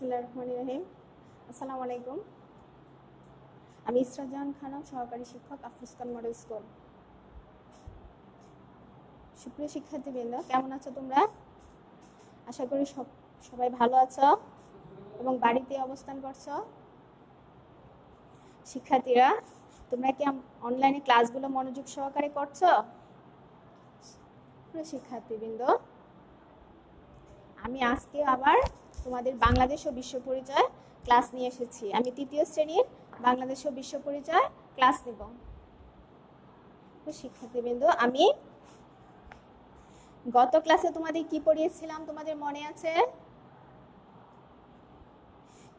বিসমিল্লাহির রহমানির রহিম। আসসালামু আলাইকুম। আমি ইসরাত জাহান খানম, সহকারী শিক্ষক, আফরোজ খান মডেল স্কুল। সুপ্রিয় শিক্ষার্থীবৃন্দ, কেমন আছো তোমরা? আশা করি সবাই ভালো আছো এবং বাড়িতে অবস্থান করছো। শিক্ষার্থীরা, তোমরা কি অনলাইনে ক্লাসগুলো মনোযোগ সহকারে করছো? প্রিয় শিক্ষার্থীবৃন্দ, আমি আজকে আবার তোমাদের বাংলাদেশ ও বিশ্ব পরিচয় ক্লাস নিয়ে এসেছি। আমি তৃতীয় শ্রেণীর বাংলাদেশ ও বিশ্ব পরিচয় ক্লাস নেব। শিক্ষার্থীবৃন্দ, আমি গত ক্লাসে তোমাদের কি পড়িয়েছিলাম তোমাদের মনে আছে?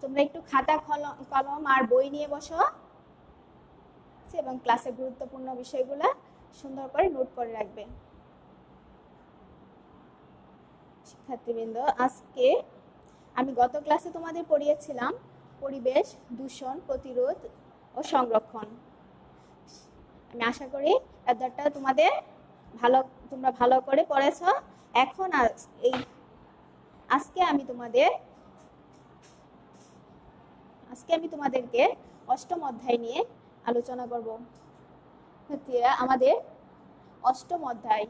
তোমরা একটু খাতা কলম আর বই নিয়ে বসো এবং ক্লাসের গুরুত্বপূর্ণ বিষয়গুলো সুন্দর করে নোট করে রাখবে। শিক্ষার্থীবৃন্দ, আজকে আমি গত ক্লাসে তোমাদের পড়িয়েছিলাম পরিবেশ দূষণ প্রতিরোধ ও সংরক্ষণ। আমি আশা করি অধ্যায়টা তোমরা ভালো করে পড়েছো। এখন আজকে আমি তোমাদেরকে অষ্টম অধ্যায় নিয়ে আলোচনা করব। আমাদের অষ্টম অধ্যায়,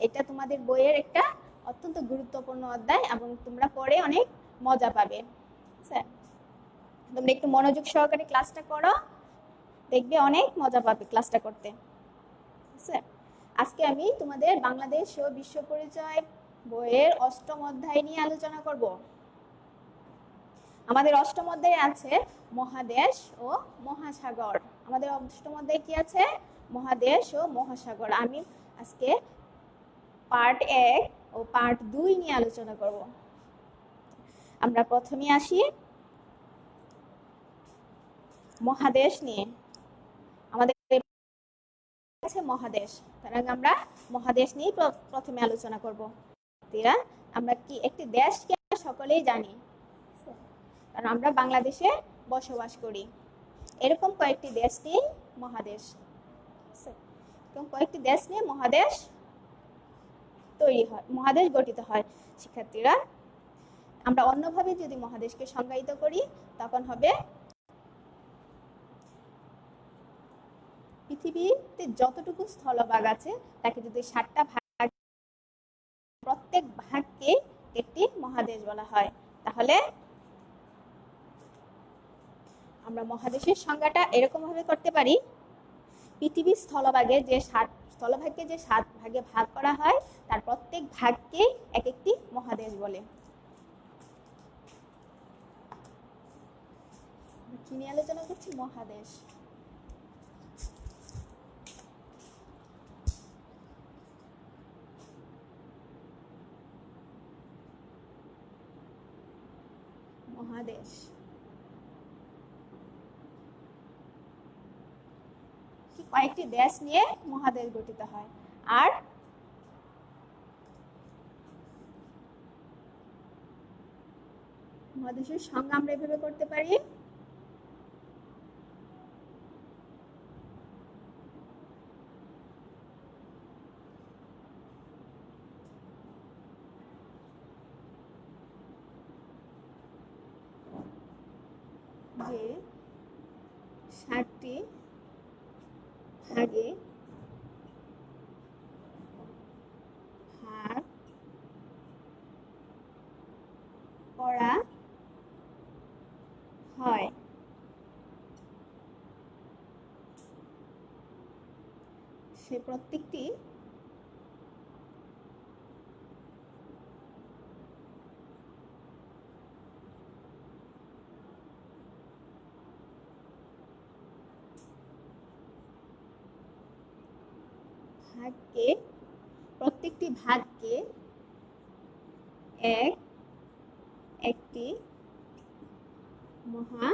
এটা তোমাদের বইয়ের একটা অত্যন্ত গুরুত্বপূর্ণ অধ্যায় এবং তোমরা পড়ে অনেক মজা পাবে। তোমরা একটু মনোযোগ সহকারে ক্লাসটা করো, দেখবে অনেক মজা পাবে ক্লাসটা করতে। আজকে আমি তোমাদের বাংলাদেশ ও বিশ্ব পরিচয় বইয়ের অষ্টম অধ্যায় নিয়ে আলোচনা করব। আমাদের অষ্টম অধ্যায়ে আছে মহাদেশ ও মহাসাগর। আমাদের অষ্টম অধ্যায়ে কি আছে? মহাদেশ ও মহাসাগর। আমি আজকে পার্ট 1 ও পার্ট 2 নিয়ে আলোচনা করব। আমরা প্রথমে আসি মহাদেশ নিয়ে। আমাদের আছে মহাদেশ, কারণ আমরা মহাদেশ নিয়ে প্রথমে আলোচনা করব। আমরা কি একটি দেশকে সকলেই জানি, কারণ আমরা বাংলাদেশে বসবাস করি। এরকম কয়েকটি দেশ নিয়ে মহাদেশ, এরকম কয়েকটি দেশ নিয়ে মহাদেশ তৈরি হয়, মহাদেশ গঠিত হয়। শিক্ষার্থীরা, আমরা অন্যভাবে যদি মহাদেশকে সংজ্ঞায়িত করি তখন হবে পৃথিবীতে যতটুকু স্থলভাগ আছে তাকে যদি 7টা ভাগ, প্রত্যেক ভাগকে একটি মহাদেশ বলা হয়, তাহলে আমরা মহাদেশের সংজ্ঞাটা এরকম ভাবে করতে পারি। পৃথিবীর স্থলভাগকে যে 7 ভাগে ভাগ করা হয় তার প্রত্যেক ভাগকে এক একটি মহাদেশ বলে। কি নিয়ে আলোচনা করছি? মহাদেশ। মহাদেশ কয়েকটি দেশ নিয়ে মহাদেশ গঠিত হয়। আর মহাদেশের সংজ্ঞা আমরা এভাবে করতে পারি। যে 7টি ভাগে ভাগ করা হয়, সে প্রত্যেকটি প্রত্যেকটি ভাগকে একটি মহাদেশ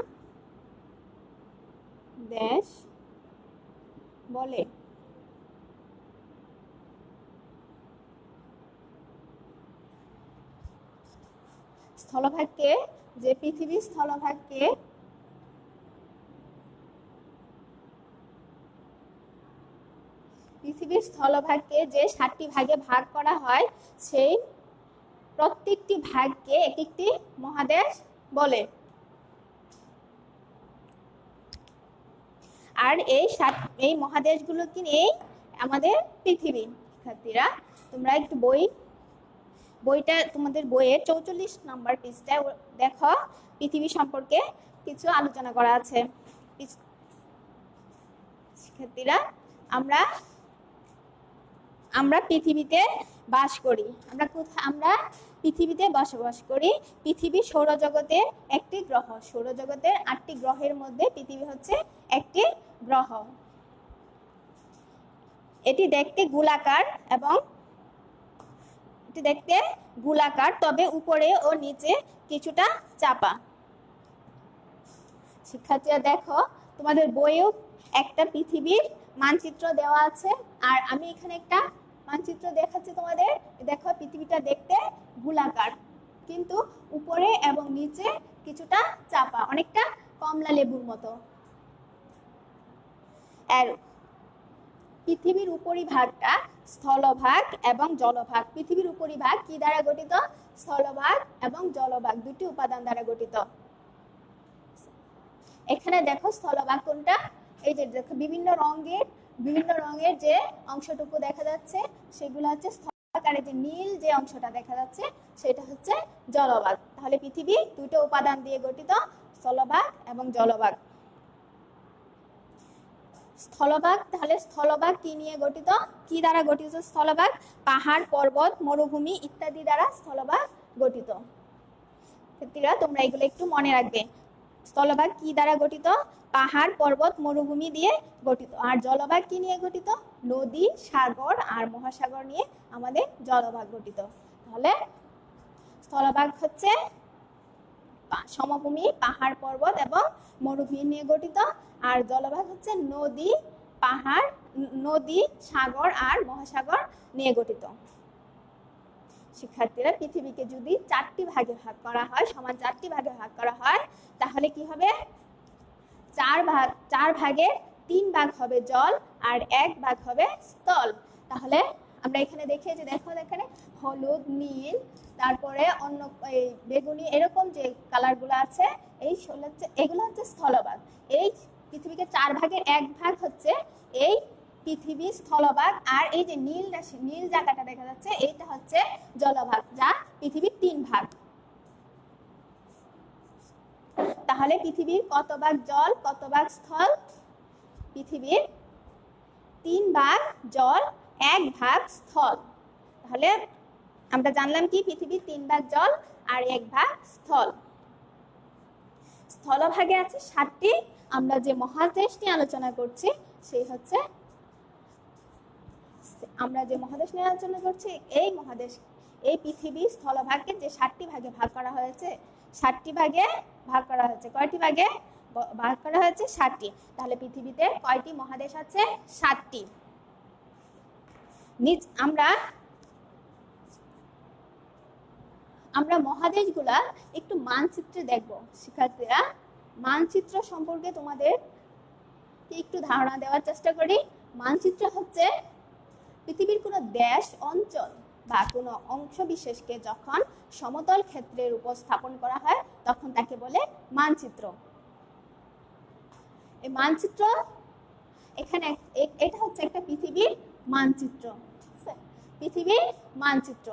বলে। স্থলভাগকে, যে পৃথিবীর স্থলভাগকে যে 7টি ভাগে ভাগ করা হয় সেই প্রত্যেকটি ভাগকে এক একটি মহাদেশ বলে। আর এই মহাদেশগুলোকে নিয়েই আমাদের পৃথিবী। শিক্ষার্থীরা তোমরা একটু বইটা তোমাদের বইয়ের 44 নম্বর পৃষ্ঠায় দেখো, পৃথিবী সম্পর্কে কিছু আলোচনা করা আছে। শিক্ষার্থীরা আমরা পৃথিবীতে বাস করি। আমরা পৃথিবীতে বসবাস করি। পৃথিবী সৌরজগতের একটি গ্রহ। সৌরজগতের 8টি গ্রহের মধ্যে পৃথিবী হচ্ছে একটি গ্রহ। এটি দেখতে গোলাকার, তবে উপরে ও নিচে কিছুটা চাপা। শিক্ষার্থীরা দেখো, তোমাদের বইয়েও একটা পৃথিবীর মানচিত্র দেওয়া আছে, আর আমি এখানে একটা মানচিত্র দেখাচ্ছি তোমাদের। দেখো, পৃথিবীটা দেখতে গোলাকার, কিন্তু উপরে এবং নিচে কিছুটা চাপা, অনেকটা কমলা লেবুর মতো। আর পৃথিবীর উপরিভাগটা স্থলভাগ এবং জলভাগ। পৃথিবীর উপরিভাগ কি দ্বারা গঠিত? স্থলভাগ এবং জলভাগ, দুটি উপাদান দ্বারা গঠিত। এখানে দেখো স্থলভাগ কোনটা, এই যে দেখো বিভিন্ন রঙের যে অংশটুকু দেখা যাচ্ছে সেগুলো হচ্ছে স্থলভাগ, আর এই যে নীল যে অংশটা দেখা যাচ্ছে সেটা হচ্ছে জলভাগ। তাহলে পৃথিবী দুটো উপাদান দিয়ে গঠিত, স্থলভাগ এবং জলভাগ। স্থলভাগ, তাহলে স্থলভাগ কি নিয়ে গঠিত, কি দ্বারা গঠিত? স্থলভাগ পাহাড়, পর্বত, মরুভূমি ইত্যাদি দ্বারা স্থলভাগ গঠিত। শিক্ষার্থীরা তোমরা এগুলো একটু মনে রাখবে। স্থলভাগ কি দ্বারা গঠিত? পাহাড়, পর্বত, মরুভূমি দিয়ে গঠিত। আর জলভাগ কি নিয়ে গঠিত? নদী, সাগর আর মহাসাগর নিয়ে আমাদের জলভাগ গঠিত। তাহলে স্থলভাগ হচ্ছে সমভূমি, পাহাড়, পর্বত এবং মরুভূমি নিয়ে গঠিত, আর জলভাগ হচ্ছে নদী, সাগর আর মহাসাগর নিয়ে গঠিত। শিক্ষার্থীরা পৃথিবীকে যদি 4টি ভাগে ভাগ করা হয়, সমান 4টি ভাগে ভাগ করা হয়, তাহলে কি হবে? 4 ভাগের 3 ভাগ হবে জল আর 1 ভাগ হবে স্থল। তাহলে আমরা এখানে দেখি যে দেখো, এখানে হলুদ, নীল, তারপরে অন্য বেগুনি, এরকম যে কালারগুলো আছে এগুলো হচ্ছে স্থলভাগ। এই পৃথিবীকে 4 ভাগের 1 ভাগ হচ্ছে এই পৃথিবী স্থলভাগ, আর এই যে নীল জায়গাটা দেখা যাচ্ছে এইটা হচ্ছে জলভাগ, যা পৃথিবীর 3 ভাগ। তাহলে পৃথিবীর কত ভাগ জল, কত ভাগ স্থল? পৃথিবীর 3 ভাগ জল, 1 ভাগ স্থল। তাহলে আমরা জানলাম কি, পৃথিবীর 3 ভাগ জল আর 1 ভাগ স্থল। স্থলভাগে আছে 7টি। আমরা যে মহাদেশ নিয়ে আলোচনা করছি এই পৃথিবী স্থলভাগকে যে 7টি ভাগে ভাগ করা হয়েছে, 7টি ভাগে ভাগ করা হয়েছে। কয়টি ভাগে ভাগ করা হয়েছে? 7টি। তাহলে পৃথিবীতে কয়টি মহাদেশ আছে? 7টি। আমরা মহাদেশগুলা একটু মানচিত্রে দেখব। শিক্ষার্থীরা, মানচিত্র সম্পর্কে তোমাদের একটু ধারণা দেওয়ার চেষ্টা করি। মানচিত্র হচ্ছে পৃথিবীর কোনো দেশ, অঞ্চল বা কোনো অংশ বিশেষকে যখন সমতল ক্ষেত্রের উপর স্থাপন করা হয় তখন তাকে বলে মানচিত্র। এই মানচিত্র এখানে এটা হচ্ছে একটা পৃথিবীর মানচিত্র, পৃথিবীর মানচিত্র।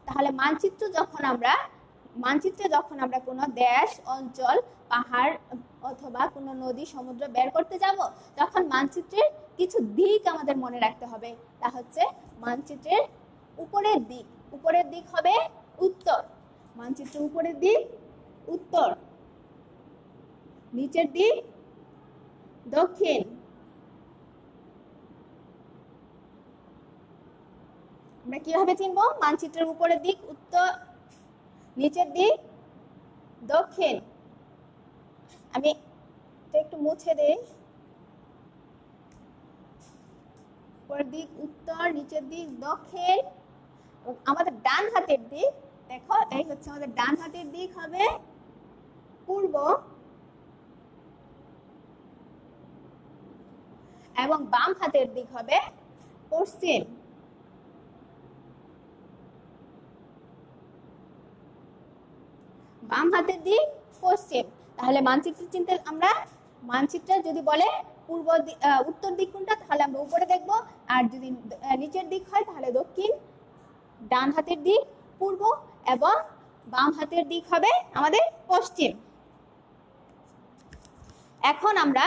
তাহলে মানচিত্রে যখন আমরা কোনো দেশ, অঞ্চল, পাহাড় অথবা কোনো নদী, সমুদ্র বের করতে যাব, তখন মানচিত্রের কিছু দিক আমাদের মনে রাখতে হবে। তা হচ্ছে মানচিত্রের উপরের দিক হবে উত্তর, মানচিত্রের উপরের দিক উত্তর, নিচের দিক দক্ষিণ, আমরা কিভাবে চিনবো? মানচিত্রের উপরের দিক উত্তর, নিচের দিক দক্ষিণ। আমি একটু মুছে দেই। উপরের দিক উত্তর, নিচের দিক দক্ষিণ। আমাদের ডান হাতের দিক দেখো, এই হচ্ছে আমাদের ডান হাতের দিক হবে পূর্ব এবং বাম হাতের দিক হবে পশ্চিম। বাম হাতের দিক পশ্চিম। তাহলে মানচিত্র চিনতে আমরা মানচিত্রে যদি বলে উত্তর দিক কোনটা, তাহলে আমরা উপরে দেখব, আর যদি নিচের দিক হয় তাহলে দক্ষিণ, ডান হাতের দিক পূর্ব এবং বাম হাতের দিক হবে আমাদের পশ্চিম। এখন আমরা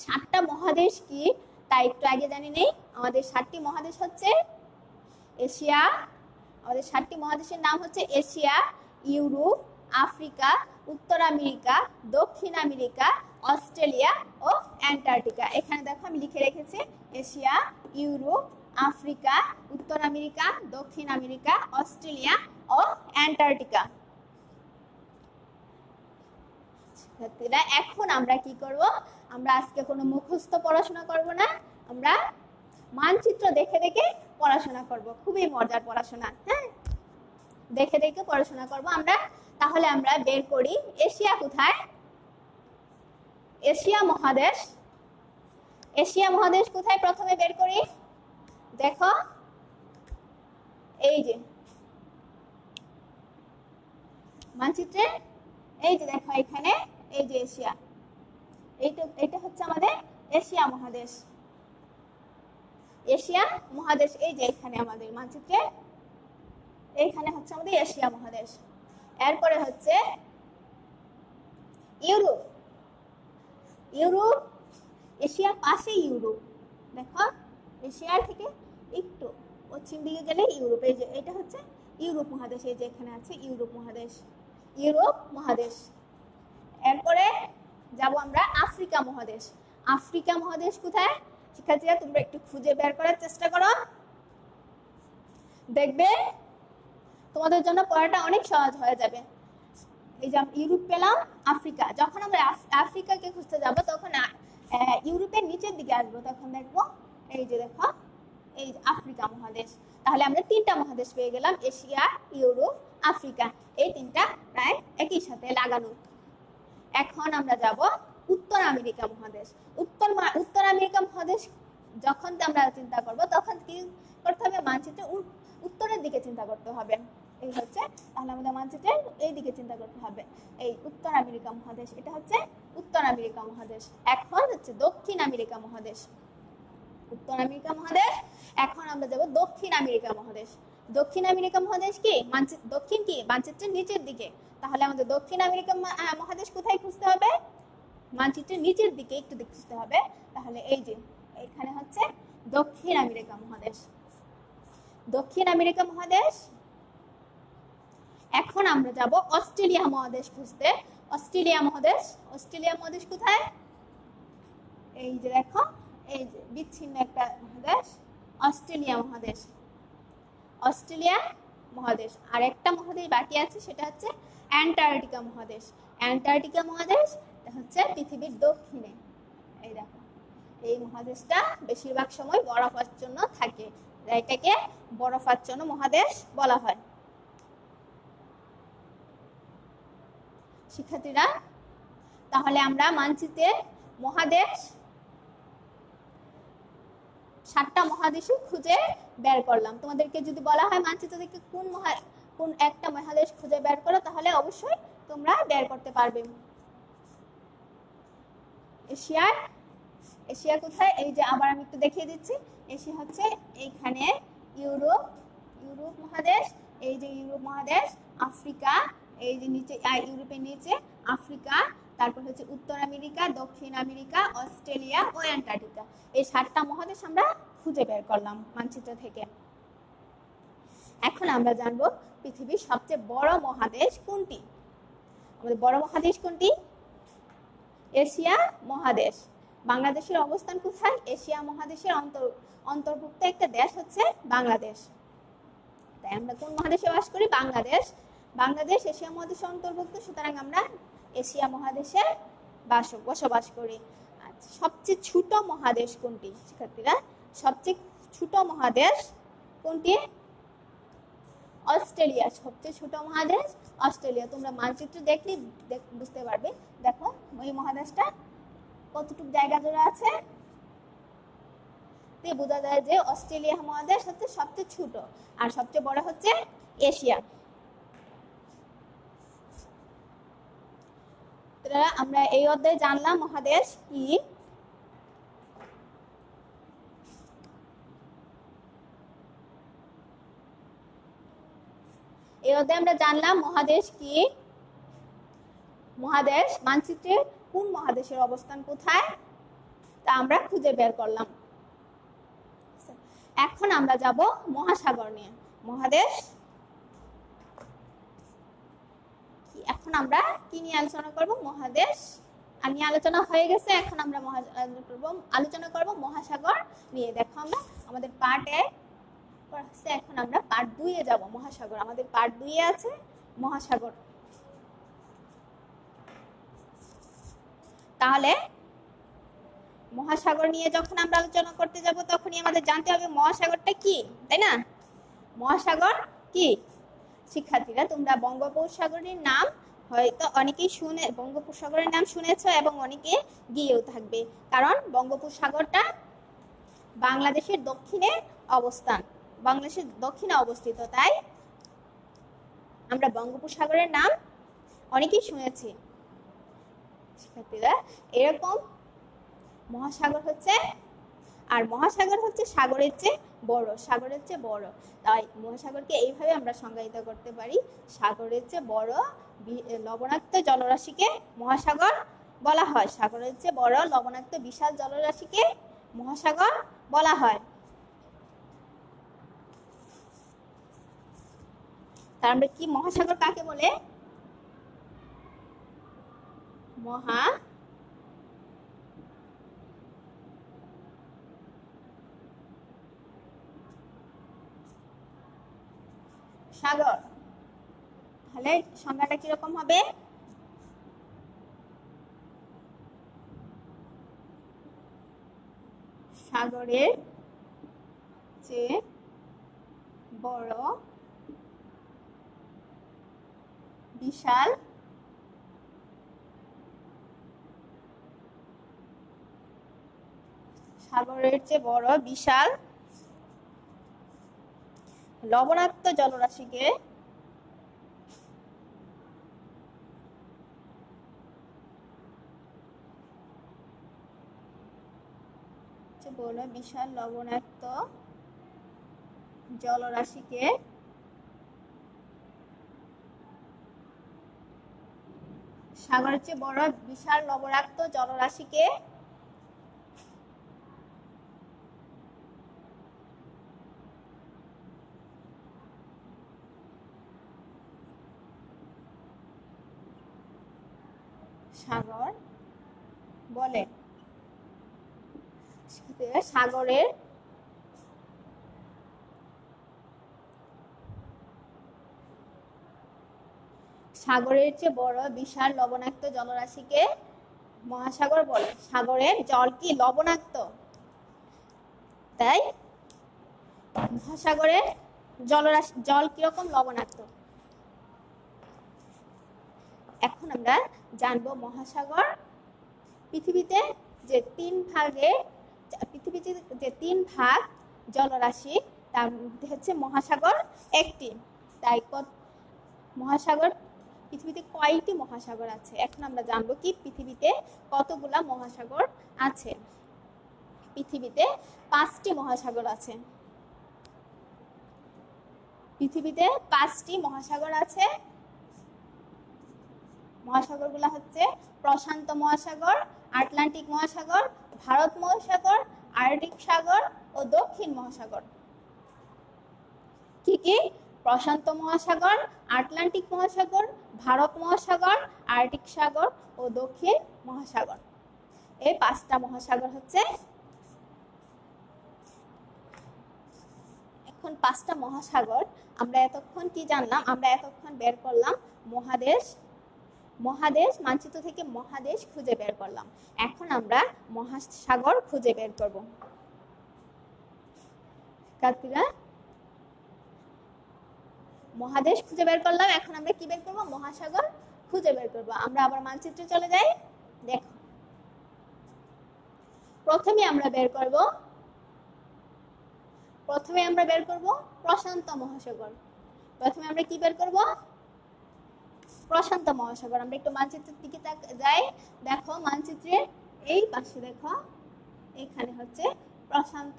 7টা মহাদেশ কি তা একটু আগে জানি নেই। আমাদের 7টি মহাদেশ হচ্ছে এশিয়া, আমাদের 7টি মহাদেশের নাম হচ্ছে এশিয়া, ইউরোপ, আফ্রিকা, উত্তর আমেরিকা, দক্ষিণ আমেরিকা, অস্ট্রেলিয়া ও অ্যান্টার্কটিকা। এখানে দেখো আমি লিখে রেখেছি এশিয়া, ইউরোপ, আফ্রিকা, উত্তর আমেরিকা, দক্ষিণ আমেরিকা, অস্ট্রেলিয়া ও অ্যান্টার্কটিকা। এখন আমরা কি করব, আমরা আজকে কোনো মুখস্থ পড়াশোনা করব না, আমরা মানচিত্র দেখে দেখে পড়াশোনা করব। খুবই মজার পড়াশোনা, হ্যাঁ, দেখে দেখে পড়াশোনা করব আমরা। তাহলে আমরা বের করি এশিয়া কোথায়। এশিয়া মহাদেশ, এশিয়া মহাদেশ কোথায় প্রথমে বের করি, দেখো এই যে মানচিত্রে, এই যে দেখো এখানে এই যে এশিয়া, এটা হচ্ছে আমাদের এশিয়া মহাদেশ। এশিয়া মহাদেশ এই যে এখানে আমাদের মানচিত্রে, এইখানে হচ্ছে আমাদের এশিয়া মহাদেশ। এরপরে হচ্ছে ইউরোপ, ইউরোপ এশিয়ার পাশে ইউরোপ, দেখো এশিয়ার থেকে একটু পশ্চিম দিকে গেলে ইউরোপ, এই যে এটা হচ্ছে ইউরোপ মহাদেশ, এই যে এখানে আছে ইউরোপ মহাদেশ, ইউরোপ মহাদেশ। এরপরে যাব আমরা আফ্রিকা মহাদেশ। আফ্রিকা মহাদেশ কোথায় শিক্ষার্থীরা, তোমরা একটু খুঁজে বের করার চেষ্টা করো, দেখবে তোমাদের জন্য পড়াটা অনেক সহজ হয়ে যাবে। এই যে ইউরোপ পেলাম, আফ্রিকা, যখন আমরা আফ্রিকাকে খুঁজতে যাব তখন ইউরোপের নিচের দিকে আসবো, তখন দেখবো এই যে দেখো এই আফ্রিকা মহাদেশ। তাহলে আমরা 3টা মহাদেশ পেয়ে গেলাম, এশিয়া, ইউরোপ, আফ্রিকা, এই 3টা প্রায় একই সাথে লাগানো। এখন আমরা যাব উত্তর আমেরিকা মহাদেশ। উত্তর আমেরিকা মহাদেশ যখন আমরা চিন্তা করব তখন কি করতে হবে, মানচিত্রে উত্তরের দিকে চিন্তা করতে হবে, এই হচ্ছে, তাহলে আমাদের মানচিত্রে এই দিকে চিন্তা করতে হবে, এই উত্তর আমেরিকা মহাদেশ, এটা হচ্ছে উত্তর আমেরিকা মহাদেশ। এখন হচ্ছে দক্ষিণ আমেরিকা মহাদেশ, উত্তর আমেরিকা মহাদেশ। এখন আমরা যাব দক্ষিণ আমেরিকা মহাদেশ। দক্ষিণ আমেরিকা মহাদেশ কি দক্ষিণ কি মানচিত্রের নিচের দিকে, তাহলে আমাদের দক্ষিণ আমেরিকা মহাদেশ কোথায় খুঁজতে হবে, মানচিত্রের নিচের দিকে একটু খুঁজতে হবে। তাহলে এই যে এখানে হচ্ছে দক্ষিণ আমেরিকা মহাদেশ, দক্ষিণ আমেরিকা মহাদেশ। এখন আমরা যাব অস্ট্রেলিয়া মহাদেশ খুঁজতে। অস্ট্রেলিয়া মহাদেশ, অস্ট্রেলিয়া মহাদেশ কোথায়, এই যে দেখো এই যে বিচ্ছিন্ন একটা মহাদেশ, অস্ট্রেলিয়া মহাদেশ, অস্ট্রেলিয়া মহাদেশ। আর একটা মহাদেশ বাকি আছে, সেটা হচ্ছে অ্যান্টার্কটিকা মহাদেশ। অ্যান্টার্কটিকা মহাদেশ হচ্ছে পৃথিবীর দক্ষিণে, এই দেখো এই মহাদেশটা বেশিরভাগ সময় বরফাচ্ছন্ন থাকে, এটাকে বরফাচ্ছন্ন মহাদেশ বলা হয়। শিক্ষার্থীরা, তাহলে আমরা মানচিত্রে মহাদেশ 7টা মহাদেশে খুঁজে বের করলাম। তোমাদেরকে যদি বলা হয় মানচিত্র থেকে কোন একটা মহাদেশ খুঁজে বের করো, তাহলে অবশ্যই তোমরা বের করতে পারবে। এশিয়া কোথায়, এই যে আবার আমি একটু দেখিয়ে দিচ্ছি, এশিয়া হচ্ছে এইখানে ইউরোপ, ইউরোপ মহাদেশ, এই যে ইউরোপ মহাদেশ, আফ্রিকা এই যে নিচে, ইউরোপের নিচে আফ্রিকা, তারপর হচ্ছে উত্তর আমেরিকা, দক্ষিণ আমেরিকা, অস্ট্রেলিয়া ও অ্যান্টার্কটিকা। এই 7টা মহাদেশ আমরা খুঁজে বের করলাম মানচিত্র থেকে। এখন আমরা জানবো পৃথিবীর সবচেয়ে বড় মহাদেশ কোনটি। আমাদের বড় মহাদেশ কোনটি, এশিয়া মহাদেশ। বাংলাদেশের অবস্থান কোথায়, এশিয়া মহাদেশের অন্তর্ভুক্ত একটা দেশ হচ্ছে বাংলাদেশ। তাই আমরা কোন মহাদেশে বাস করি, বাংলাদেশ। বাংলাদেশ এশিয়া মহাদেশের অন্তর্ভুক্ত, সুতরাং আমরা এশিয়া মহাদেশে বসবাস করি। আচ্ছা, সবচেয়ে ছোট মহাদেশ কোনটি শিক্ষার্থীরা, সবচেয়ে ছোট মহাদেশ কোনটি, অস্ট্রেলিয়া। সবচেয়ে ছোট মহাদেশ অস্ট্রেলিয়া। তোমরা মানচিত্র দেখলে বুঝতে পারবে, দেখো ওই মহাদেশটা কতটুকু জায়গা জুড়ে আছে, বোঝা যায় যে অস্ট্রেলিয়া মহাদেশ হচ্ছে সবচেয়ে ছোট, আর সবচেয়ে বড় হচ্ছে এশিয়া। আমরা এই অধ্যায়ে জানলাম মহাদেশ কি। এই অধ্যায়ে আমরা জানলাম মহাদেশ কি, মহাদেশ মানচিত্রে কোন মহাদেশের অবস্থান কোথায় তা আমরা খুঁজে বের করলাম। এখন আমরা যাব মহাসাগর নিয়ে। মহাদেশ এখন আমরা কি নিয়ে আলোচনা করব? মহাদেশ আমি আলোচনা হয়ে গেছে, এখন আমরা আলোচনা করব মহাসাগর নিয়ে। দেখো আমরা আমাদের পার্ট 1 পড়াচ্ছে, এখন আমরা পার্ট 2 এ যাব। মহাসাগর আমাদের পার্ট 2 এ আছে মহাসাগর। তাহলে মহাসাগর নিয়ে যখন আমরা আলোচনা করতে যাব তখনই আমাদের জানতে হবে মহাসাগরটা কি, তাই না? মহাসাগর কি? শিক্ষার্থীরা তোমরা বঙ্গোপসাগরের নাম হয়তো অনেকেই বঙ্গোপসাগরের নাম শুনেছো এবং অনেকে গিয়েও থাকবে, কারণ বঙ্গোপসাগরটা বাংলাদেশের দক্ষিণে অবস্থিত, তাই আমরা বঙ্গোপসাগরের নাম অনেকেই শুনেছি। শিক্ষার্থীরা এরকম মহাসাগর হচ্ছে সাগরের চেয়ে বড়, তাই মহাসাগরকে এইভাবে আমরা সংজ্ঞায়িত করতে পারি, সাগরের চেয়ে বড় লবণাক্ত জলরাশিকে মহাসাগর বলা হয়। সাগরের চেয়ে বড় লবণাক্ত বিশাল জলরাশিকে মহাসাগর বলা হয়। তার আমরা কি মহাসাগর কাকে বলে? সাগর। তাহলে সংজ্ঞাটা কিরকম হবে? সাগরের চেয়ে বড় বিশাল লবণাক্ত জলরাশিকে সাগরের চেয়ে বড় বিশাল লবণাক্ত জলরাশিকে সাগর বলে। সাগরের চেয়ে বড় বিশাল লবণাক্ত জলরাশিকে মহাসাগর বলে। সাগরের জল কি লবণাক্ত, তাই মহাসাগরের জল কিরকম লবণাক্ত। এখন আমরা জানবো মহাসাগর পৃথিবীতে যে তিন ভাগ জলরাশি তার মধ্যে হচ্ছে মহাসাগর একটি। তাই মহাসাগর পৃথিবীতে কয়টি মহাসাগর আছে? এখন আমরা জানবো কি পৃথিবীতে কতগুলা মহাসাগর আছে। পৃথিবীতে 5টি মহাসাগর আছে। পৃথিবীতে 5টি মহাসাগর আছে। মহাসাগরগুলো হচ্ছে প্রশান্ত মহাসাগর, আটলান্টিক মহাসাগর, ভারত মহাসাগর, আর্কটিক সাগর ও দক্ষিণ মহাসাগর। কি কি? প্রশান্ত মহাসাগর, আটলান্টিক মহাসাগর, ভারত মহাসাগর, আর্কটিক সাগর ও দক্ষিণ মহাসাগর। এই 5টা মহাসাগর হচ্ছে। এখন 5টা মহাসাগর আমরা এতক্ষণ কি জানলাম? আমরা এতক্ষণ বের করলাম মহাদেশ মানচিত্র থেকে মহাদেশ খুঁজে বের করলাম। এখন আমরা মহাসাগর খুঁজে বের করব। শিক্ষার্থীরা মহাদেশ খুঁজে বের করলাম, এখন আমরা কি বের করব? মহাসাগর খুঁজে বের করব। আমরা আবার মানচিত্রে চলে যাই। দেখো প্রথমে আমরা বের করব প্রশান্ত মহাসাগর। প্রথমে আমরা কি বের করব? প্রশান্ত মহাসাগর। আমরা একটু মানচিত্রের দিকে যাই। দেখো মানচিত্রের এই পাশে দেখো, এখানে হচ্ছে প্রশান্ত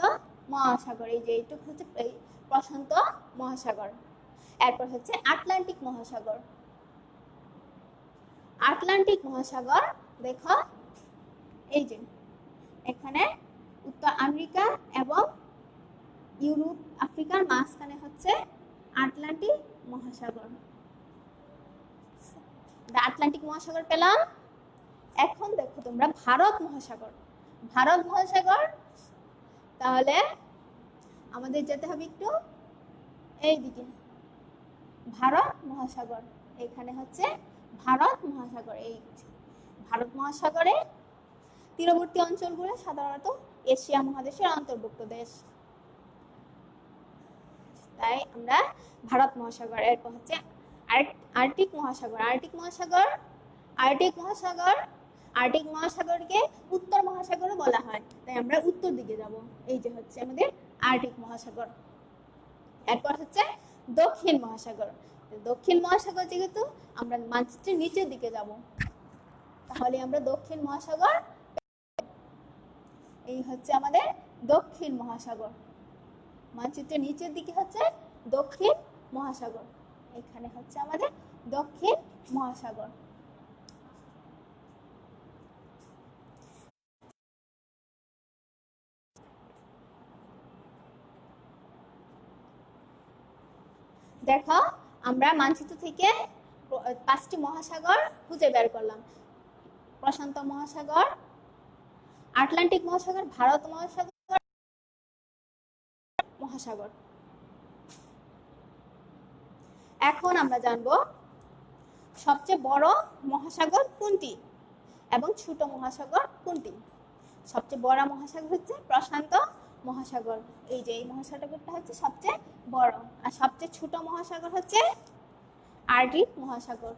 মহাসাগর। এই যে এইটুকু হচ্ছে এই প্রশান্ত মহাসাগর। এরপর হচ্ছে আটলান্টিক মহাসাগর। আটলান্টিক মহাসাগর দেখো, এই যে এখানে উত্তর আমেরিকা এবং ইউরোপ আফ্রিকার মাঝখানে হচ্ছে আটলান্টিক মহাসাগর। আটলান্টিক মহাসাগর পেলাম। এখন দেখো তোমরা ভারত মহাসাগর। ভারত মহাসাগর, তাহলে আমাদের যেতে হবে একটু এইদিকে, ভারত মহাসাগর। এখানে হচ্ছে ভারত মহাসাগর। এই ভারত মহাসাগরে তীরবর্তী অঞ্চলগুলো সাধারণত এশিয়া মহাদেশের অন্তর্ভুক্ত দেশ, তাই আমরা ভারত মহাসাগর। এরপর হচ্ছে আর্কটিক মহাসাগর। আর্কটিক মহাসাগর, আর্কটিক মহাসাগর, আর্কটিক মহাসাগরকে উত্তর মহাসাগরও বলা হয়, তাই আমরা উত্তর দিকে যাব। এই যে হচ্ছে আমাদের আর্কটিক মহাসাগর। এরপর হচ্ছে দক্ষিণ মহাসাগর। দক্ষিণ মহাসাগর যেহেতু আমরা মানচিত্রের নিচের দিকে যাব, তাহলে আমরা দক্ষিণ মহাসাগর, এই হচ্ছে আমাদের দক্ষিণ মহাসাগর। মানচিত্রের নিচের দিকে হচ্ছে দক্ষিণ মহাসাগর। এখানে হচ্ছে আমাদের দক্ষিণ মহাসাগর। দেখো আমরা মানচিত্র থেকে 5টি মহাসাগর খুঁজে বের করলাম। প্রশান্ত মহাসাগর, আটলান্টিক মহাসাগর, ভারত মহাসাগর, মহাসাগর। এখন আমরা জানব সবচেয়ে বড় মহাসাগর কোনটি এবং ছোট মহাসাগর কোনটি। সবচেয়ে বড় মহাসাগর হচ্ছে প্রশান্ত মহাসাগর। এই যে এই মহাসাগরটা হচ্ছে সবচেয়ে বড়, আর সবচেয়ে ছোট মহাসাগর হচ্ছে আর্কটিক মহাসাগর।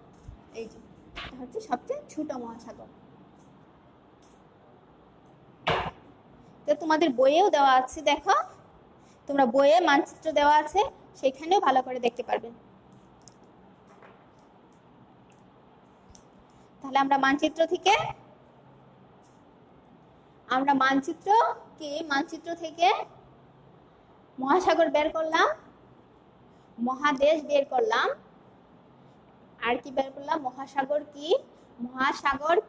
এই যে এটা হচ্ছে সবচেয়ে ছোট মহাসাগর। তো তোমাদের বইয়েও দেওয়া আছে, দেখো তোমরা বইয়ে মানচিত্র দেওয়া আছে, সেখানেও ভালো করে দেখতে পারবে। তাহলে আমরা মানচিত্র থেকে মহাসাগর বের করলাম, মহাদেশ বের করলাম, আর কি বের করলাম? মহাসাগর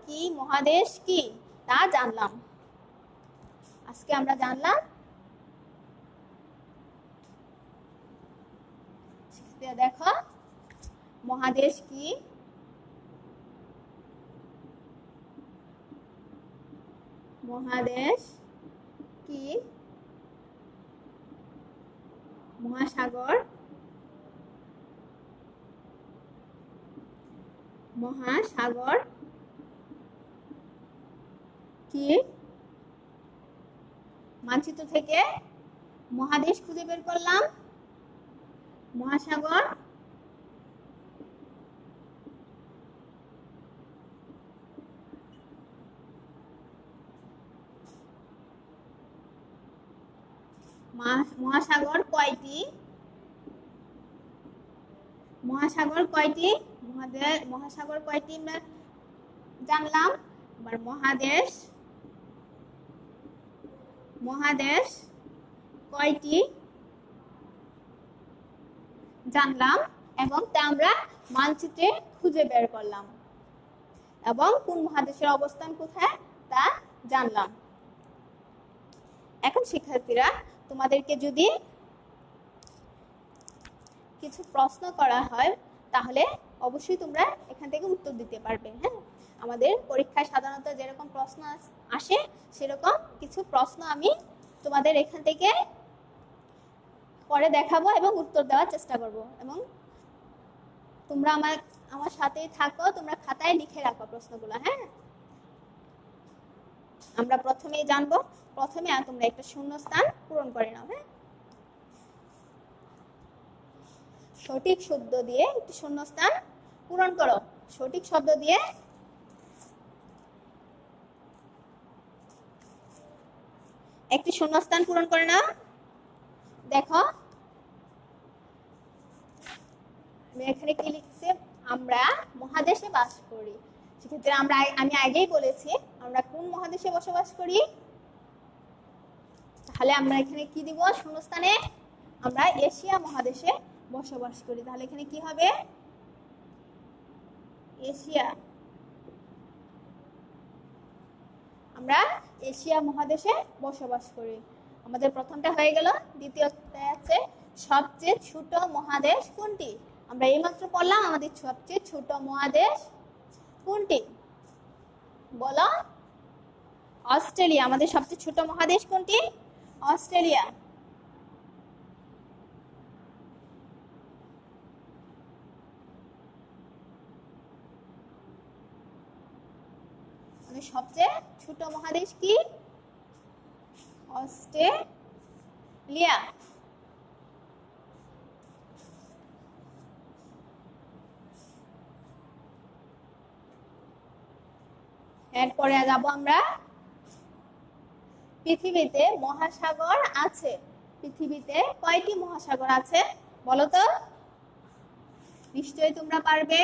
কি, মহাদেশ কি তা জানলাম। আজকে আমরা জানলাম দেখো মহাদেশ কি, মহাদেশ কি, মহাসাগর কি। মানচিত্র থেকে মহাদেশ খুঁজে বের করলাম, মহাসাগর কয়টি, মহাসাগর কয়টি আমরা জানলাম। আবার মহাদেশ কয়টি জানলাম, এবং তা আমরা মানচিত্রে খুঁজে বের করলাম, এবং কোন মহাদেশের অবস্থান কোথায় তা জানলাম। এখন শিক্ষার্থীরা, তোমাদেরকে যদি কিছু প্রশ্ন করা হয় তাহলে অবশ্যই তোমরা এখান থেকে উত্তর দিতে পারবে। হ্যাঁ, আমাদের পরীক্ষায় সাধারণত যেরকম প্রশ্ন আসে সেরকম কিছু প্রশ্ন আমি তোমাদের এখান থেকে পরে দেখাবো এবং উত্তর দেওয়ার চেষ্টা করব, এবং তোমরা আমার সাথেই থাকো, তোমরা খাতায় লিখে রাখো প্রশ্নগুলো। হ্যাঁ, আমরা প্রথমেই জানবো, প্রথমে তোমরা একটা শূন্যস্থান পূরণ করে নাও। হ্যাঁ, সঠিক শব্দ দিয়ে একটি শূন্যস্থান পূরণ করো। সঠিক শব্দ দিয়ে একটি শূন্যস্থান পূরণ করে নাও। দেখো আমি এখানে কি লিখছি, আমরা মহাদেশে বাস করি। সেক্ষেত্রে আমি আগেই বলেছি আমরা কোন মহাদেশে বসবাস করি, তাহলে আমরা এখানে কি দিব শূন্যস্থানে, আমরা এশিয়া মহাদেশে বসবাস করি। তাহলে এখানে কি হবে, এশিয়া, আমরা এশিয়া মহাদেশে বসবাস করি। আমাদের প্রথমটা হয়ে গেল। দ্বিতীয়টা আছে সবচেয়ে ছোট মহাদেশ কোনটি। আমরা এইমাত্র পড়লাম আমাদের সবচেয়ে ছোট মহাদেশ কোনটি, বলো। অস্ট্রেলিয়া। আমাদের সবচেয়ে ছোট মহাদেশ কোনটি, অস্ট্রেলিয়া। আমাদের সবচেয়ে ছোট মহাদেশ কি, অস্ট্রেলিয়া। এরপরে যাব আমরা, পৃথিবীতে মহাসাগর আছে। পৃথিবীতে কয়টি মহাসাগর আছে বলো তো, নিশ্চয়ই তোমরা পারবে।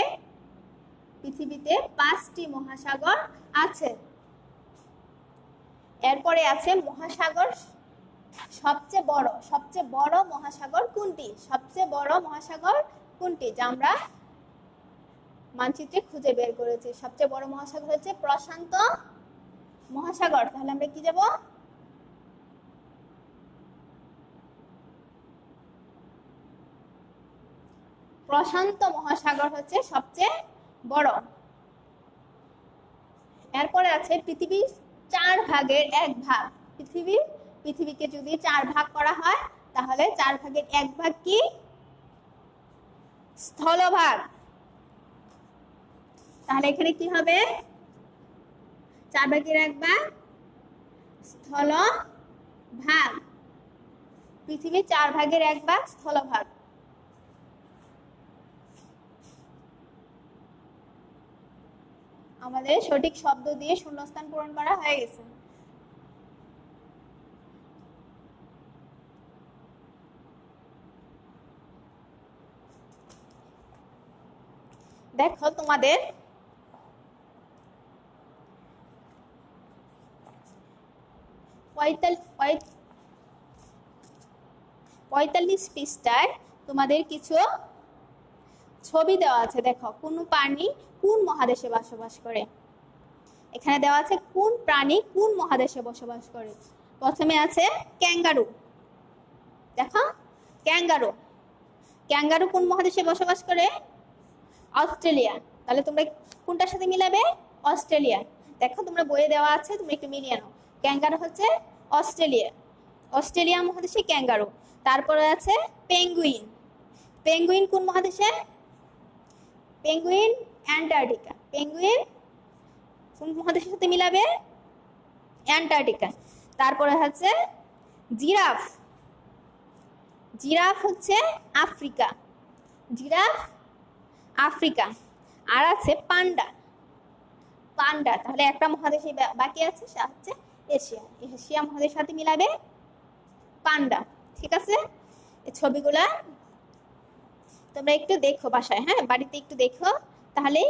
পৃথিবীতে 5টি মহাসাগর আছে। এরপরে আছে মহাসাগর সবচেয়ে বড় মহাসাগর কোনটি, সবচেয়ে বড় মহাসাগর কোনটি, যা আমরা মানচিত্রে খুঁজে বের করেছি। সবচেয়ে বড় মহাসাগর হচ্ছে প্রশান্ত মহাসাগর। তাহলে আমরা কি যাব, প্রশান্ত মহাসাগর হচ্ছে সবচেয়ে বড়। এরপরে আছে পৃথিবীর 4 ভাগের 1 ভাগ। পৃথিবীকে যদি 4 ভাগ করা হয় তাহলে 4 ভাগের 1 ভাগ কি, স্থলভাগ। তাহলে এখানে কি হবে, 4 ভাগের 1 ভাগ স্থলভাগ। পৃথিবীর 4 ভাগের 1 ভাগ স্থলভাগ। আমাদের সঠিক শব্দ দিয়ে শূন্যস্থান পূরণ করা হয়ে গেছে। দেখো তোমাদের 45 পৃষ্ঠায় তোমাদের কিছু ছবি দেওয়া আছে। দেখো কোন প্রাণী কোন মহাদেশে বসবাস করে। এখানে দেওয়া আছে কোন প্রাণী কোন মহাদেশে বসবাস করে। প্রথমে আছে ক্যাঙ্গারু। দেখো ক্যাঙ্গারু, ক্যাঙ্গারু কোন মহাদেশে বসবাস করে, অস্ট্রেলিয়া। তাহলে তোমরা কোনটার সাথে মিলাবে, অস্ট্রেলিয়া। দেখো তোমরা বইয়ে দেওয়া আছে, তুমি একটু মিলিয়ে নাও। ক্যাঙ্গারু হচ্ছে অস্ট্রেলিয়া মহাদেশে ক্যাঙ্গারু। তারপরে আছে পেঙ্গুইন। পেঙ্গুইন কোন মহাদেশে, পেঙ্গুইন অ্যান্টার্কটিকা। পেঙ্গুইন কোন মহাদেশের সাথে মিলাবে, অ্যান্টার্কটিকা। তারপরে হচ্ছে জিরাফ। জিরাফ হচ্ছে আফ্রিকা, জিরাফ আফ্রিকা। আর আছে পান্ডা। পান্ডা তাহলে একটা মহাদেশে বাকি আছে, সেটা হচ্ছে এশিয়া। এশিয়া মহাদেশের সাথে মিলাবে পান্ডা। ঠিক আছে, এই ছবিগুলা তোমরা একটু দেখো বাসায়, হ্যাঁ বাড়িতে একটু দেখো, তাহলেই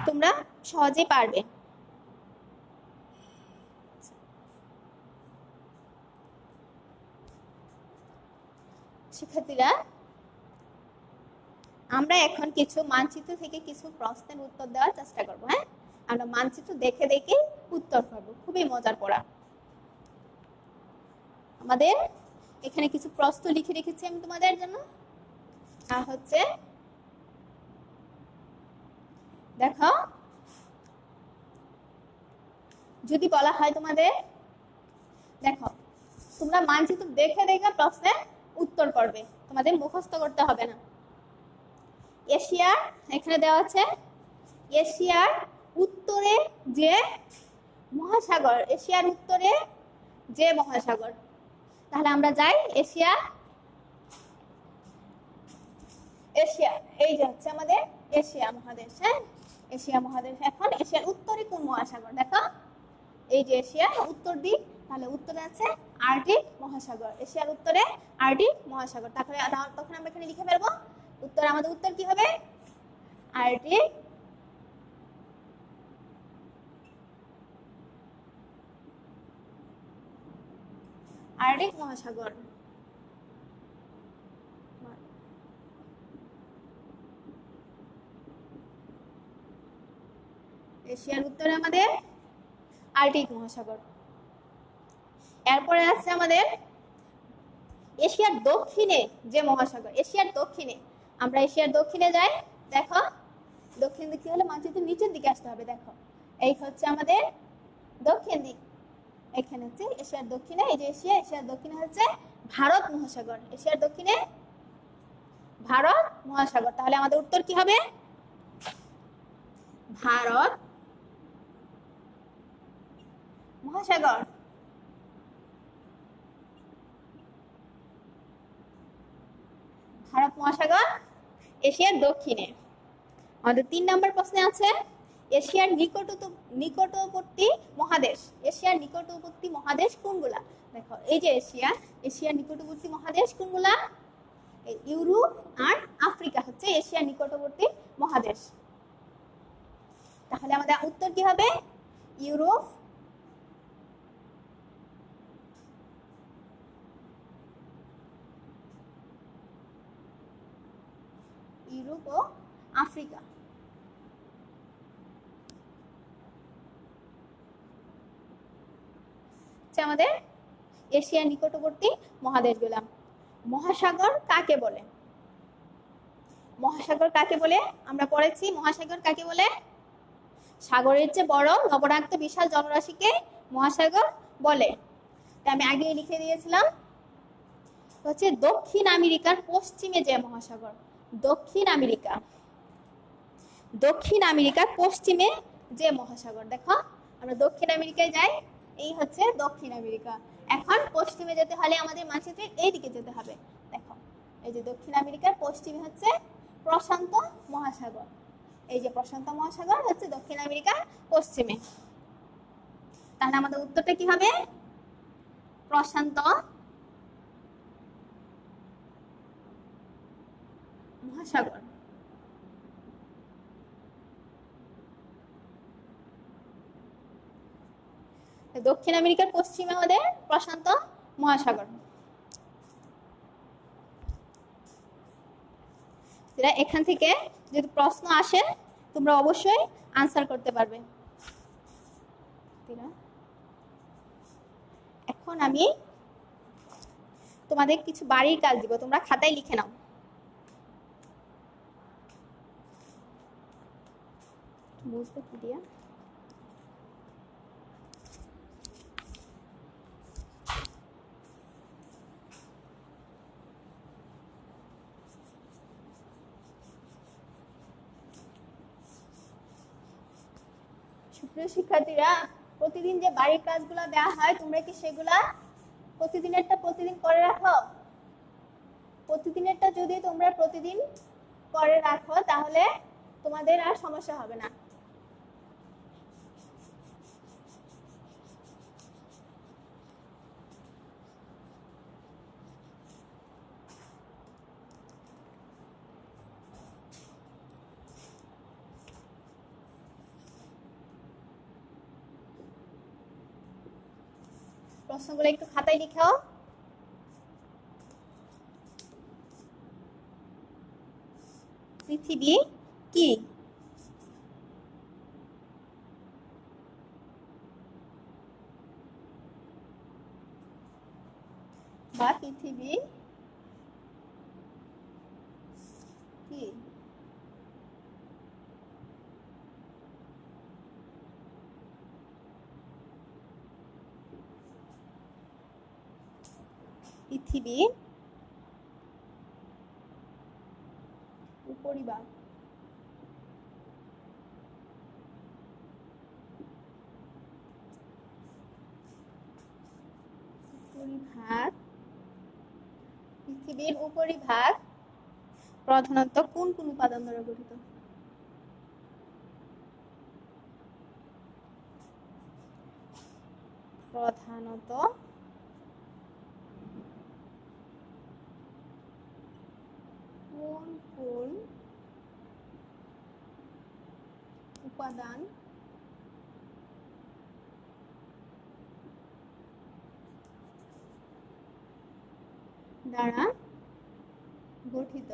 তোমরা সহজে পারবে। শিক্ষার্থীরা, আমরা এখন কিছু মানচিত্র থেকে কিছু প্রশ্নের উত্তর দেওয়ার চেষ্টা করব। হ্যাঁ, আমরা মানচিত্র দেখে দেখে উত্তর করব। খুবই মজার পড়া। আমাদের এখানে কিছু প্রশ্ন লিখে রেখেছি আমি তোমাদের জন্য। আর হচ্ছে দেখো, যদি বলা হয় তোমাদের, দেখো তোমরা মানচিত্র দেখে দেখে প্রশ্নের উত্তর করবে, তোমাদের মুখস্থ করতে হবে না। এশিয়া এখানে দেওয়া আছে, এশিয়ার উত্তরে যে মহাসাগর, এশিয়ার উত্তরে যে মহাসাগর। তাহলে আমরা যাই এশিয়া। এশিয়া এই যে হচ্ছে আমাদের এশিয়া মহাদেশ। হ্যাঁ, এশিয়া মহাদেশ। এখন এশিয়ার উত্তরে কোন মহাসাগর, দেখো এই যে এশিয়ার উত্তর দিক, তাহলে উত্তরে আছে আর্কটিক মহাসাগর। এশিয়ার উত্তরে আর্কটিক মহাসাগর। তাহলে তখন আমরা এখানে লিখে ফেলবো আমাদের উত্তর কি হবে? আর্কটিক মহাসাগর। এশিয়ার উত্তরে আমাদের আর্কটিক মহাসাগর। এরপরে আছে আমাদের এশিয়ার দক্ষিণে যে মহাসাগর, এশিয়ার দক্ষিণে, আমরা এশিয়ার দক্ষিণে যাই, দেখো দক্ষিণ দিক হলে মানচিত্রের নিচের দিকে আসতে হবে। দেখো এই হচ্ছে আমাদের দক্ষিণ দিক, এখানে হচ্ছে এশিয়ার দক্ষিণে, এই যে এশিয়া, এশিয়ার দক্ষিণে হচ্ছে ভারত মহাসাগর, এশিয়ার দক্ষিণে ভারত মহাসাগর। তাহলে আমাদের উত্তর কি হবে? ভারত মহাসাগর। ভারত মহাসাগর এশিয়ার দক্ষিণে। আমাদের 3 নম্বর প্রশ্নে আছে এশিয়ার নিকটবর্তী মহাদেশ। এশিয়ার নিকটবর্তী মহাদেশ কোনগুলা? দেখো এই যে এশিয়া, এশিয়ার নিকটবর্তী মহাদেশ কোনগুলা? ইউরোপ আর আফ্রিকা হচ্ছে এশিয়ার নিকটবর্তী মহাদেশ। তাহলে আমাদের উত্তর কি হবে? ইউরোপ ও আফ্রিকা। আমাদের এশিয়ার নিকটবর্তী মহাদেশগুলা। মহাসাগর কাকে বলে? মহাসাগর কাকে বলে আমরা পড়েছি? মহাসাগর কাকে বলে? সাগরের চেয়ে বড় লবণাক্ত বিশাল জলরাশিকে মহাসাগর বলে। আমি আগে লিখে দিয়েছিলাম হচ্ছে দক্ষিণ আমেরিকার পশ্চিমে যে মহাসাগর, দক্ষিণ আমেরিকার পশ্চিমে যে মহাসাগর। দেখো আমরা দক্ষিণ আমেরিকায় যাই, এই হচ্ছে দক্ষিণ আমেরিকা। এখন পশ্চিমে যেতে হলে আমাদের মানচিত্রের এই দিকে যেতে হবে। দেখো এই যে দক্ষিণ আমেরিকার পশ্চিমে হচ্ছে প্রশান্ত মহাসাগর, এই যে প্রশান্ত মহাসাগর হচ্ছে দক্ষিণ আমেরিকার পশ্চিমে। তাহলে আমাদের উত্তরটা কি হবে? প্রশান্ত মহাসাগর। দক্ষিণ আমেরিকার পশ্চিমে আমাদের প্রশান্ত মহাসাগর। এখান থেকে যদি প্রশ্ন আসে তোমরা অবশ্যই আনসার করতে পারবে। এখন আমি তোমাদের কিছু বাড়ির কাজ দিব, তোমরা খাতায় লিখে নাও। বুঝবে কি দিয়া? সুপ্রিয় শিক্ষার্থীরা, প্রতিদিন যে বাড়ির কাজগুলো দেওয়া হয় তোমরা কি সেগুলা প্রতিদিনেরটা প্রতিদিন করে রাখো? প্রতিদিনেরটা যদি তোমরা প্রতিদিন করে রাখো তাহলে তোমাদের আর সমস্যা হবে না। প্রশ্নগুলো একটু খাতায় লিখাও। পৃথিবী কি? বা পৃথিবী কি? পৃথিবী উপরিভাগ। পৃথিবীর উপরিভাগ প্রধানত কোন কোন উপাদান দ্বারা গঠিত? প্রধানত কোন কোন উপাদান দ্বারা গঠিত।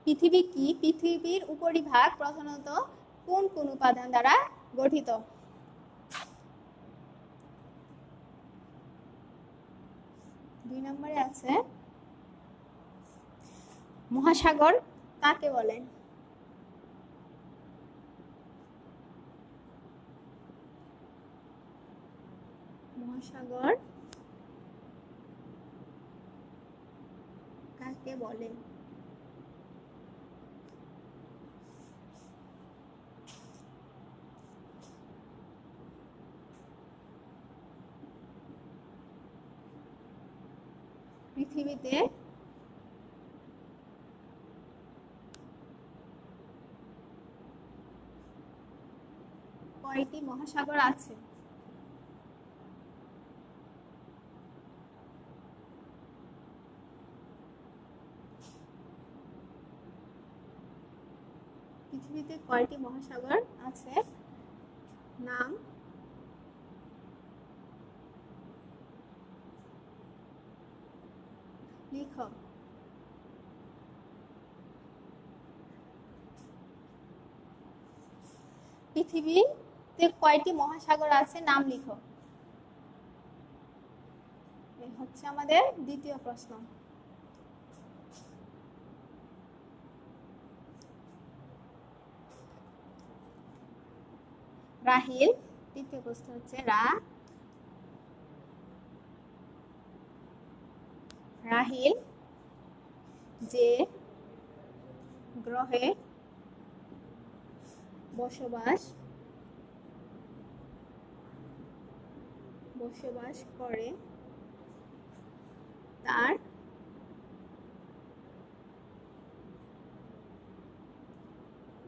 পৃথিবী কি? পৃথিবীর উপরিভাগ প্রধানত কোন কোন উপাদান দ্বারা গঠিত? দুই নম্বরে আছে মহাসাগর কাকে বলে? মহাসাগর কাকে বলে? পৃথিবীতে কয়টি মহাসাগর আছে? পৃথিবীতে কয়টি মহাসাগর আছে? নাম লিখো। পৃথিবীতে কয়টি মহাসাগর আছে? নাম লিখো। এই হচ্ছে আমাদের দ্বিতীয় প্রশ্ন। রাহিল, তৃতীয় প্রশ্ন হচ্ছে রাহিল যে গ্রহে বসবাস করে তার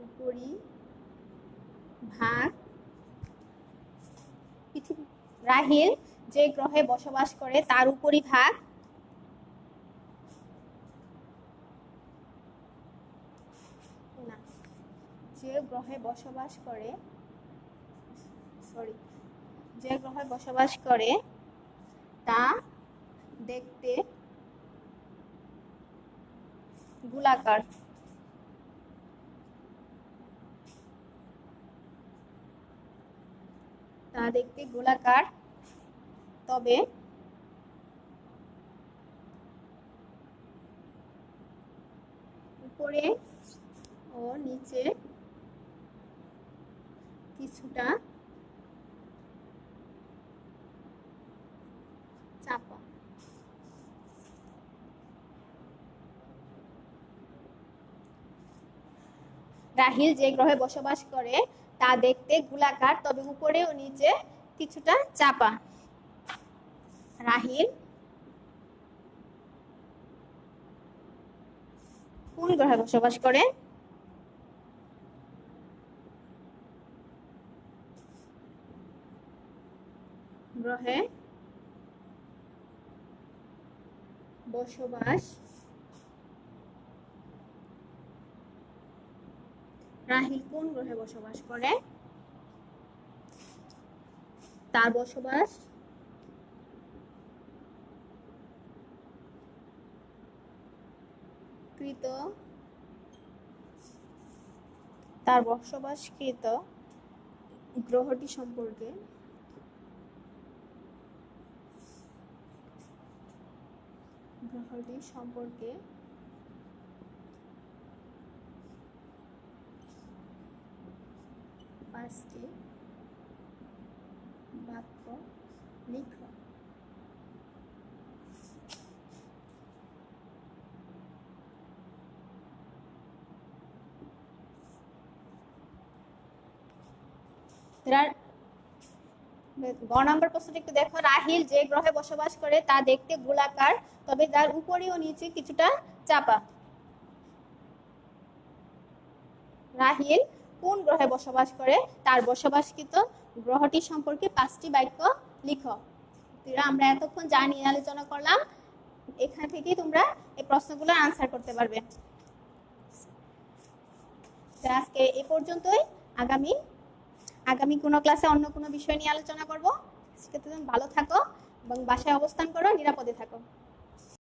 উপরিভাগ রাহিল যে গ্রহে বসবাস করে তার উপরিভাগ যে গ্রহে বসবাস করে তা দেখতে গোলাকার। তবে উপরে ও নিচে কিছুটা চাপা। রাহিল যে গ্রহে বসবাস করে তা দেখতে গোলাকার, তবে উপরে ও নিচে কিছুটা চাপা। রাহিল কোন গ্রহে বসবাস করে? গ্রহে বসবাস রাহিল কোন গ্রহে বসবাস করে? তার বসবাসকৃত গ্রহটি সম্পর্কে পাঁচটি বাক্য লিখো। গ নম্বর প্রশ্নটা একটু দেখো। রাহিল যে গ্রহে বসবাস করে তা দেখতে গোলাকার, তবে তার উপরে ও নিচে কিছুটা চাপা। রাহিল কোন গ্রহে বসবাস করে? তার বসবাসকৃত গ্রহটি সম্পর্কে পাঁচটি বাক্য লিখো। আমরা এতক্ষণ যা নিয়ে আলোচনা করলাম এখান থেকে তোমরা এই প্রশ্নগুলোর আনসার করতে পারবে। তো আজকে এই পর্যন্তই। আগামী আগামী কোনো ক্লাসে অন্য কোনো বিষয় নিয়ে আলোচনা করব। আজকে তুমি ভালো থাকো এবং বাসায় অবস্থান করো, নিরাপদে থাকো।